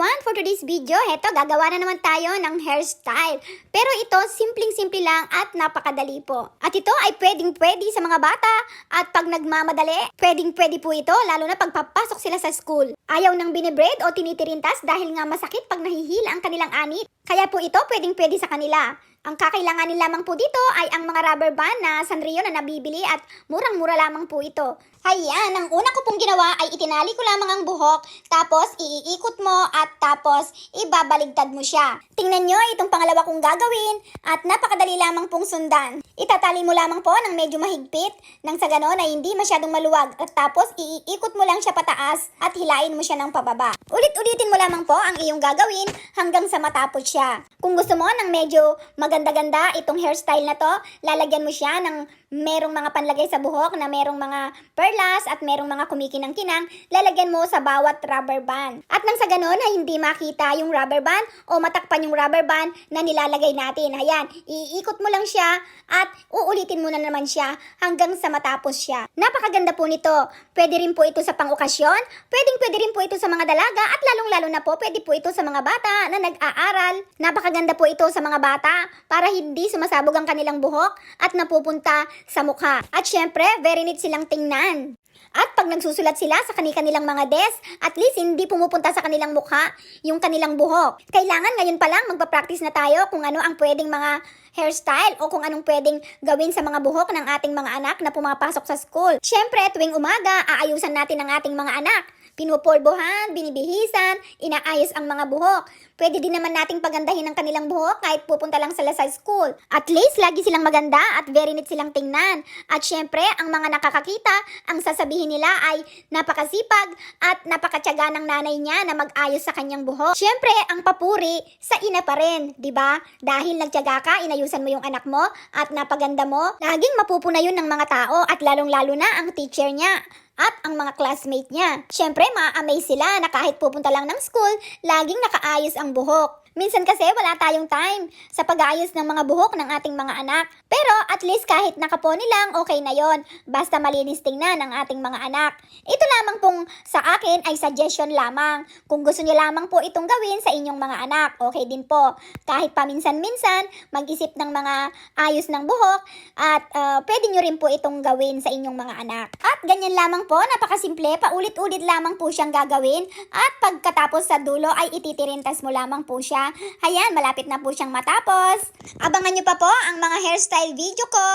everyone! For today's video, heto, gagawa na naman tayo ng hairstyle. Pero ito, simpleng-simple lang at napakadali po. At ito ay pwedeng-pwede sa mga bata at pag nagmamadali, pwedeng-pwede po ito lalo na pagpapasok sila sa school. Ayaw nang binibraid o tinitirintas dahil nga masakit pag nahihila ang kanilang anit. Kaya po ito pwedeng-pwede sa kanila. Ang kakailanganin lamang po dito ay ang mga rubber band na Sanrio na nabibili at murang-mura lamang po ito. Ayan, ang una ko pong ginawa ay itinali ko lamang ang buhok, tapos iikot mo at tapos ibabaligtad mo siya. Tingnan nyo itong pangalawa kong gagawin at napakadali lamang pong sundan. Itatali mo lamang po ng medyo mahigpit nang sa ganon ay hindi masyadong maluwag at tapos iikot mo lang siya pataas at hilain mo siya ng pababa. Ulit-ulitin mo lamang po ang iyong gagawin hanggang sa matapos siya. Kung gusto mo ng medyo maganda-ganda itong hairstyle na to, lalagyan mo siya ng merong mga panlagay sa buhok na merong mga perlas at merong mga kumikinang-kinang, lalagyan mo sa bawat rubber band. At nang sa ganon ay hindi makita yung rubber band o matakpan yung rubber band na nilalagay natin. Ayan, iikot mo lang siya at uulitin mo na naman siya hanggang sa matapos siya. Napakaganda po nito. Pwede rin po ito sa pang-okasyon, pwede rin po ito sa mga dalaga at lalong-lalo na po pwede po ito sa mga bata na nag-aaral. Napakaganda po ito sa mga bata para hindi sumasabog ang kanilang buhok at napupunta sa mukha. At syempre, very neat silang tingnan. At pag nagsusulat sila sa kanilang mga desk, at least hindi pumupunta sa kanilang mukha yung kanilang buhok. Kailangan ngayon pa lang magpa-practice na tayo kung ano ang pwedeng mga hairstyle o kung anong pwedeng gawin sa mga buhok ng ating mga anak na pumapasok sa school. Syempre, tuwing umaga, aayusan natin ang ating mga anak. Pinupolbohan, binibihisan, inaayos ang mga buhok. Pwede din naman nating pagandahin ang kanilang buhok kahit pupunta lang sila sa school. At least, lagi silang maganda at very neat silang tingnan. At syempre, ang mga nakakakita, ang sasabihin nila ay napakasipag at napakatyaga ng nanay niya na mag-ayos sa kanyang buhok. Syempre, ang papuri sa ina pa rin, di ba? Dahil nagtyaga ka, inayusan mo yung anak mo at napaganda mo, laging mapupuna yun ng mga tao at lalong-lalo na ang teacher niya at ang mga classmate niya. Syempre, ma-amaze sila na kahit pupunta lang ng school, laging nakaayos ang buhok. Minsan kasi wala tayong time sa pag-aayos ng mga buhok ng ating mga anak. Pero at least kahit nakapony lang, okay na yon. Basta malinis tingnan ang ating mga anak. Ito lamang pong sa akin ay suggestion lamang. Kung gusto niyo lamang po itong gawin sa inyong mga anak, okay din po. Kahit paminsan-minsan, mag-isip ng mga ayos ng buhok at pwede nyo rin po itong gawin sa inyong mga anak. At ganyan lamang po, napakasimple, paulit-ulit lamang po siyang gagawin at pagkatapos sa dulo ay ititirintas mo lamang po siya. Ayan, malapit na po siyang matapos. Abangan nyo pa po ang mga hairstyle video ko.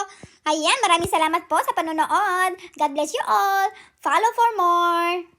Ayan, maraming salamat po sa panonood. God bless you all. Follow for more.